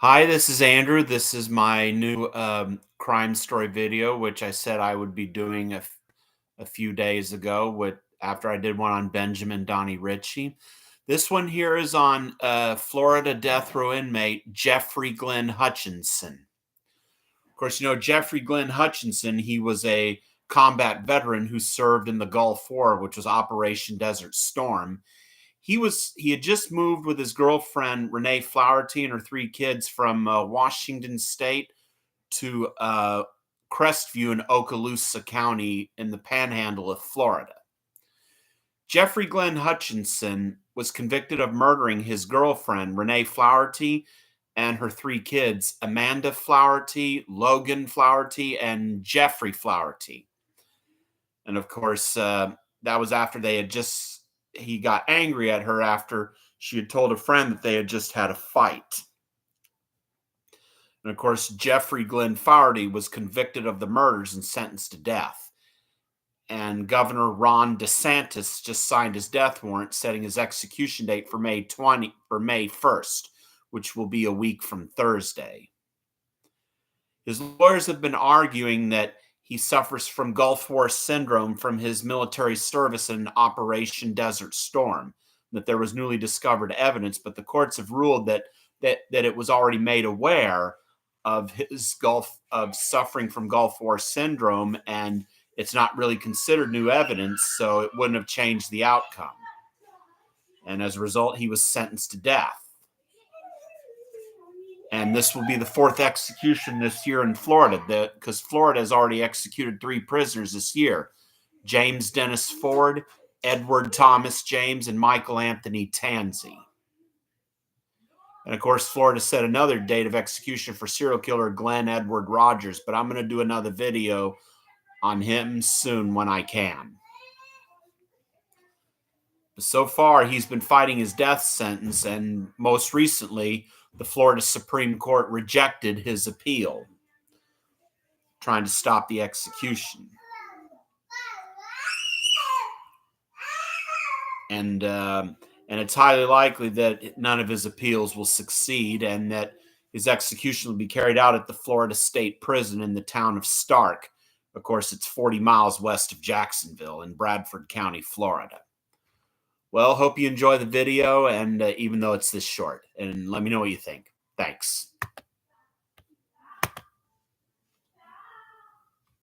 Hi, this is Andrew. This is my new crime story video, which I said I would be doing a few days ago after I did one on Benjamin Donnie Ritchie. This one here is on Florida death row inmate Jeffrey Glenn Hutchinson. Of course, you know Jeffrey Glenn Hutchinson. He was a combat veteran who served in the Gulf War, which was Operation Desert Storm. He had just moved with his girlfriend Renee Flaherty and her three kids from Washington State to Crestview in Okaloosa County in the Panhandle of Florida. Jeffrey Glenn Hutchinson was convicted of murdering his girlfriend Renee Flaherty and her three kids, Amanda Flaherty, Logan Flaherty, and Geoffrey Flaherty. And of course, that was after he got angry at her after she had told a friend that they had just had a fight. And of course, Jeffrey Glenn Flaherty was convicted of the murders and sentenced to death. And Governor Ron DeSantis just signed his death warrant, setting his execution date for May 1st, which will be a week from Thursday. His lawyers have been arguing that he suffers from Gulf War syndrome from his military service in Operation Desert Storm, that there was newly discovered evidence, but the courts have ruled that it was already made aware of his suffering from Gulf War syndrome, and it's not really considered new evidence, so it wouldn't have changed the outcome. And as a result, he was sentenced to death. And this will be the fourth execution this year in Florida, because Florida has already executed 3 prisoners this year: James Dennis Ford, Edward Thomas James, and Michael Anthony Tansey. And of course, Florida set another date of execution for serial killer Glenn Edward Rogers, but I'm going to do another video on him soon when I can. But so far, he's been fighting his death sentence, and most recently, the Florida Supreme Court rejected his appeal, trying to stop the execution. And it's highly likely that none of his appeals will succeed, and that his execution will be carried out at the Florida State Prison in the town of Stark. Of course, it's 40 miles west of Jacksonville in Bradford County, Florida. Well, hope you enjoy the video, and even though it's this short, and let me know what you think. Thanks.